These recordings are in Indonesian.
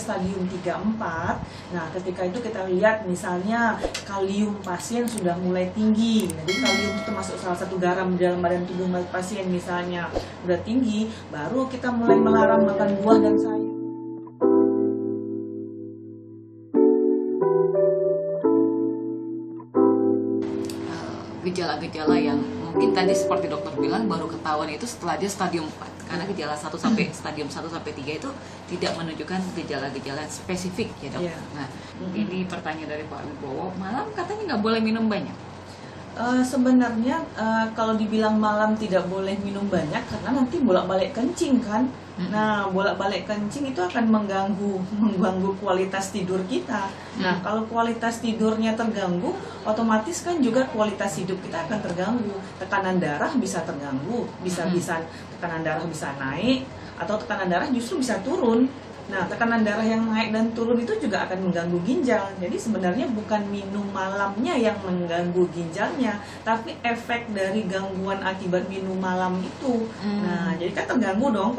stadium 3-4. Nah, ketika itu kita lihat misalnya kalium pasien sudah mulai tinggi. Nah, jadi kalium itu termasuk salah satu garam di dalam badan tubuh pasien misalnya udah tinggi, baru kita mulai melarang makan buah dan sayur. Gejala-gejala yang mungkin tadi seperti dokter bilang baru ketahuan itu setelah dia stadium 4, karena gejala 1 sampai stadium 1 sampai 3 itu tidak menunjukkan gejala-gejala spesifik ya dok. Yeah. Nah, ini pertanyaan dari Pak Wibowo, malam katanya nggak boleh minum banyak. Sebenarnya kalau dibilang malam tidak boleh minum banyak karena nanti bolak-balik kencing kan. Nah, bolak-balik kencing itu akan mengganggu kualitas tidur kita. Nah, kalau kualitas tidurnya terganggu, otomatis kan juga kualitas hidup kita akan terganggu. Tekanan darah bisa terganggu, bisa tekanan darah bisa naik atau tekanan darah justru bisa turun. Nah, tekanan darah yang naik dan turun itu juga akan mengganggu ginjal. Jadi sebenarnya bukan minum malamnya yang mengganggu ginjalnya, tapi efek dari gangguan akibat minum malam itu. Nah, jadi kan terganggu dong.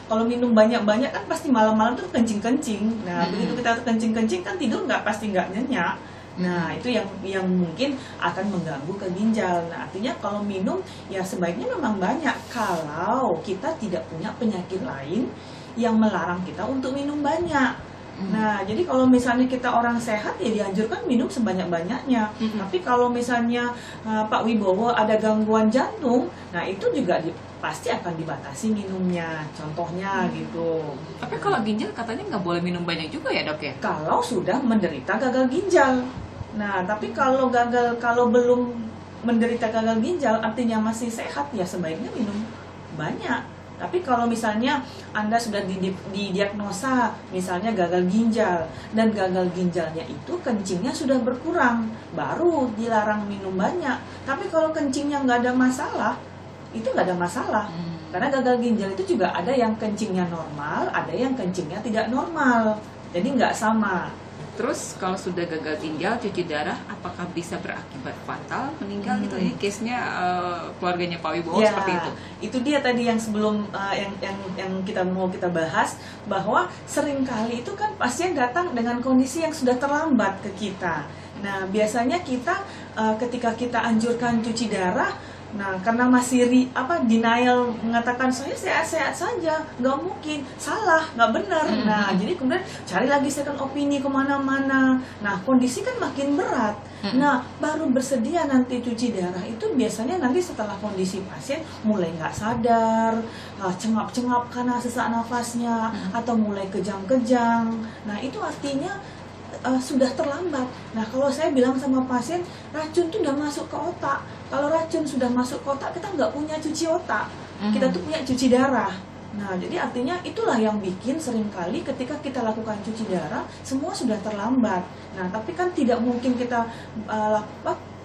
Kalau minum banyak-banyak kan pasti malam-malam tuh kencing-kencing. Nah, begitu kita kencing-kencing kan tidur pasti nggak nyenyak. Nah, itu yang mungkin akan mengganggu ke ginjal. Nah, artinya kalau minum ya sebaiknya memang banyak kalau kita tidak punya penyakit lain yang melarang kita untuk minum banyak. Nah, jadi kalau misalnya kita orang sehat ya dianjurkan minum sebanyak-banyaknya. Tapi kalau misalnya Pak Wibowo ada gangguan jantung, nah itu juga pasti akan dibatasi minumnya. Contohnya gitu. Tapi kalau ginjal katanya nggak boleh minum banyak juga ya dok ya? Kalau sudah menderita gagal ginjal. Nah, tapi kalau belum menderita gagal ginjal artinya masih sehat ya sebaiknya minum banyak. Tapi kalau misalnya Anda sudah didiagnosa misalnya gagal ginjal dan gagal ginjalnya itu kencingnya sudah berkurang, baru dilarang minum banyak. Tapi kalau kencingnya nggak ada masalah, itu nggak ada masalah. Karena gagal ginjal itu juga ada yang kencingnya normal, ada yang kencingnya tidak normal. Jadi nggak sama. Terus kalau sudah gagal ginjal, cuci darah, apakah bisa berakibat fatal, meninggal gitu? Ini case-nya keluarganya Pak Wibowo ya, seperti itu. Itu dia tadi yang sebelum yang kita bahas, bahwa seringkali itu kan pasien datang dengan kondisi yang sudah terlambat ke kita. Nah, biasanya kita ketika kita anjurkan cuci darah, nah karena masih denial mengatakan saya sehat-sehat saja, nggak mungkin, salah, nggak benar. Nah, jadi kemudian cari lagi second opini kemana-mana. Nah, kondisi kan makin berat. Nah, baru bersedia nanti cuci darah itu biasanya nanti setelah kondisi pasien mulai nggak sadar, cengap-cengap karena sesak nafasnya, atau mulai kejang-kejang. Nah, itu artinya sudah terlambat. Nah, kalau saya bilang sama pasien, racun itu udah masuk ke otak. Kalau racun sudah masuk ke otak, kita nggak punya cuci otak. Kita tuh punya cuci darah. Nah, jadi artinya itulah yang bikin seringkali ketika kita lakukan cuci darah, semua sudah terlambat. Nah, tapi kan tidak mungkin kita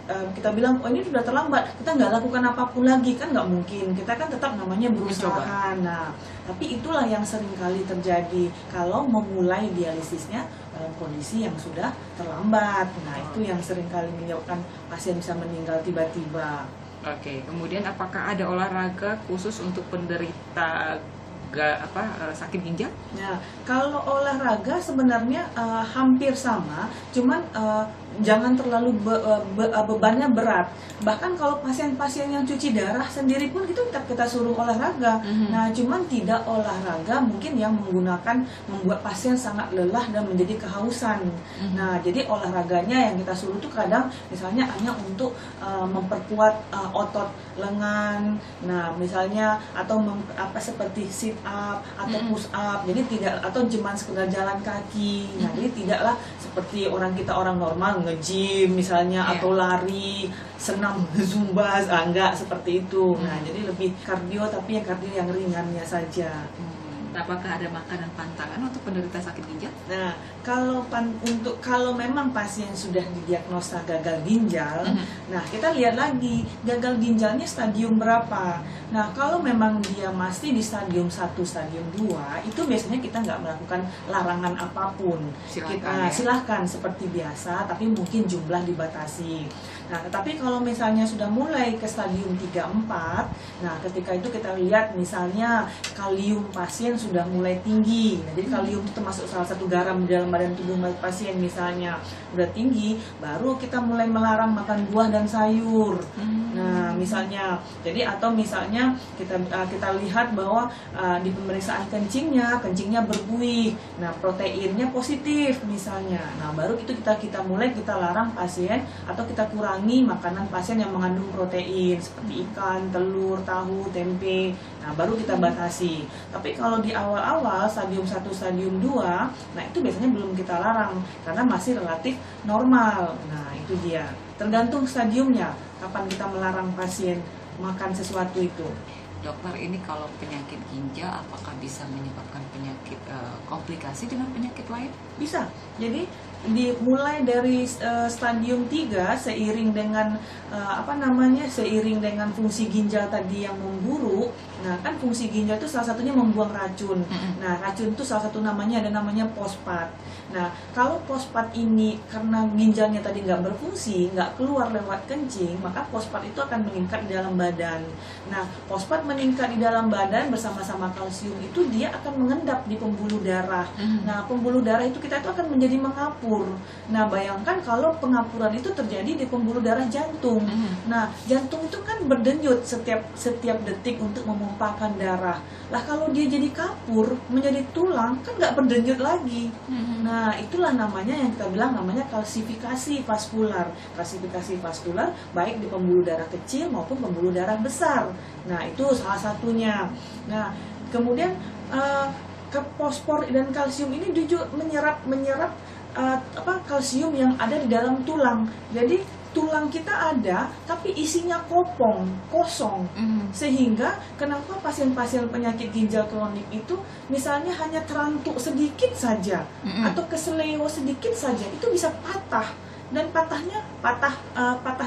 kita bilang, oh ini sudah terlambat, kita nggak lakukan apapun lagi, kan nggak mungkin. Kita kan tetap namanya berusaha. Nah, tapi itulah yang seringkali terjadi kalau memulai dialisisnya dalam kondisi yang sudah terlambat. Nah, itu yang seringkali menyebabkan pasien bisa meninggal tiba-tiba. Oke, kemudian apakah ada olahraga khusus untuk penderita sakit ginjal? Nah, kalau olahraga sebenarnya hampir sama, cuman jangan terlalu bebannya berat. Bahkan kalau pasien-pasien yang cuci darah sendiri pun itu tetap kita suruh olahraga. Nah, cuman tidak olahraga mungkin yang membuat pasien sangat lelah dan menjadi kehausan. Nah, jadi olahraganya yang kita suruh tuh kadang misalnya hanya untuk memperkuat otot lengan. Nah, misalnya atau seperti sit up atau push up. Jadi tidak, atau cuman sekedar jalan kaki. Nah, jadi tidaklah seperti orang normal nge-gym misalnya, atau lari, senam zumba, enggak seperti itu. Nah, jadi lebih kardio, tapi kardio yang ringannya saja. Apakah ada makanan pantangan untuk penderita sakit ginjal? Nah, kalau memang pasien sudah didiagnosa gagal ginjal, nah kita lihat lagi gagal ginjalnya stadium berapa. Nah kalau memang dia masih di stadium 1, stadium 2, itu biasanya kita nggak melakukan larangan apapun. Kita silahkan seperti biasa, tapi mungkin jumlah dibatasi. Nah, tetapi kalau misalnya sudah mulai ke stadium 3, 4, nah ketika itu kita lihat misalnya kalium pasien sudah mulai tinggi. Nah, jadi kalium itu termasuk salah satu garam di dalam badan tubuh pasien misalnya udah tinggi, baru kita mulai melarang makan buah dan sayur. Nah, misalnya, jadi atau misalnya kita lihat bahwa di pemeriksaan kencingnya berbuih. Nah, proteinnya positif misalnya. Nah, baru itu kita mulai kita larang pasien atau kita kurangi makanan pasien yang mengandung protein seperti ikan, telur, tahu, tempe. Nah, baru kita batasi. Tapi kalau di awal-awal stadium 1, stadium 2, nah itu biasanya belum kita larang karena masih relatif normal. Nah, itu dia. Tergantung stadiumnya kapan kita melarang pasien makan sesuatu itu. Dokter, ini kalau penyakit ginjal apakah bisa menyebabkan penyakit komplikasi dengan penyakit lain? Bisa. Jadi dimulai dari stadium 3 seiring dengan seiring dengan fungsi ginjal tadi yang memburuk. Nah, kan fungsi ginjal itu salah satunya membuang racun. Nah, racun itu salah satu namanya fosfat. Nah, kalau fosfat ini karena ginjalnya tadi nggak berfungsi, nggak keluar lewat kencing, maka fosfat itu akan meningkat di dalam badan. Nah, fosfat meningkat di dalam badan bersama-sama kalsium itu dia akan mengendap di pembuluh darah. Nah, pembuluh darah itu kita itu akan menjadi mengapur. Nah, bayangkan kalau pengapuran itu terjadi di pembuluh darah jantung. Nah, jantung itu kan berdenyut setiap detik untuk memumpahkan darah. Lah kalau dia jadi kapur, menjadi tulang, kan nggak berdenyut lagi. Nah, itulah namanya yang kita bilang namanya kalsifikasi vaskular. Kalsifikasi vaskular baik di pembuluh darah kecil maupun pembuluh darah besar. Nah, itu salah satunya. Nah, kemudian fosfor dan kalsium ini juga menyerap kalsium yang ada di dalam tulang. Jadi tulang kita ada tapi isinya kosong. Sehingga kenapa pasien-pasien penyakit ginjal kronik itu misalnya hanya terantuk sedikit saja atau keseleo sedikit saja itu bisa patah, dan patahnya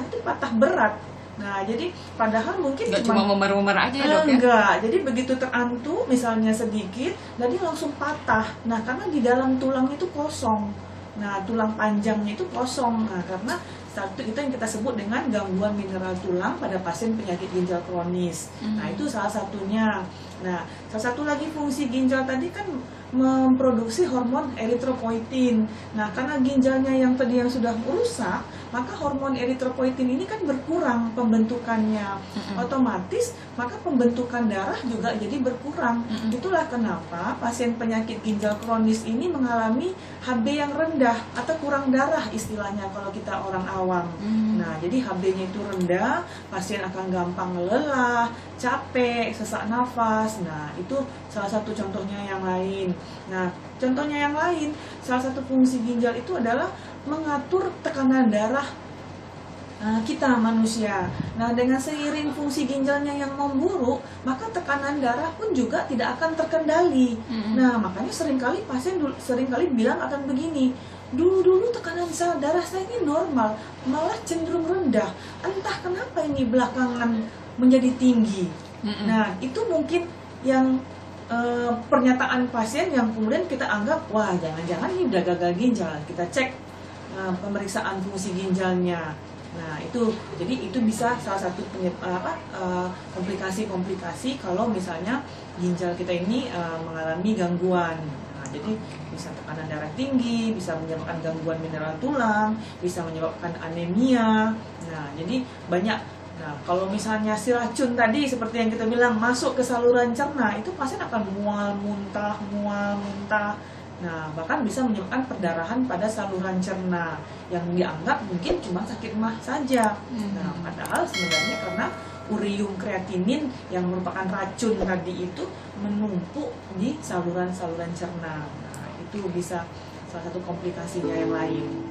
itu patah berat. Nah, jadi padahal mungkin cuma memer-memer aja ya, Dok, ya? Enggak, jadi begitu terantuk misalnya sedikit, jadi langsung patah. Nah, karena di dalam tulang itu kosong. Nah, tulang panjangnya itu kosong. Nah, karena satu itu yang kita sebut dengan gangguan mineral tulang pada pasien penyakit ginjal kronis. Nah, itu salah satunya. Nah, salah satu lagi fungsi ginjal tadi kan memproduksi hormon eritropoietin. Nah, karena ginjalnya yang tadi yang sudah rusak, maka hormon eritropoietin ini kan berkurang pembentukannya. Otomatis maka pembentukan darah juga jadi berkurang. Itulah kenapa pasien penyakit ginjal kronis ini mengalami HB yang rendah atau kurang darah istilahnya kalau kita orang awam. Nah, jadi HB-nya itu rendah, pasien akan gampang lelah, capek, sesak nafas. Nah, itu salah satu contohnya yang lain. Nah, contohnya yang lain, salah satu fungsi ginjal itu adalah mengatur tekanan darah kita manusia. Nah, dengan seiring fungsi ginjalnya yang memburuk, maka tekanan darah pun juga tidak akan terkendali. Nah, makanya seringkali pasien seringkali bilang akan begini, dulu tekanan darah saya ini normal, malah cenderung rendah. Entah kenapa ini belakangan menjadi tinggi. Nah, itu mungkin yang pernyataan pasien yang kemudian kita anggap, wah jangan-jangan ini udah gagal ginjal. Kita cek pemeriksaan fungsi ginjalnya. Nah, jadi itu bisa salah satu komplikasi-komplikasi kalau misalnya ginjal kita ini mengalami gangguan. Nah, jadi bisa tekanan darah tinggi, bisa menyebabkan gangguan mineral tulang, bisa menyebabkan anemia. Nah, jadi banyak. Nah, kalau misalnya si racun tadi seperti yang kita bilang masuk ke saluran cerna, itu pasien akan mual muntah. Nah, bahkan bisa menyebabkan perdarahan pada saluran cerna yang dianggap mungkin cuma sakit mah saja. Nah, padahal sebenarnya karena urium kreatinin yang merupakan racun tadi itu menumpuk di saluran cerna. Nah, itu bisa salah satu komplikasinya yang lain.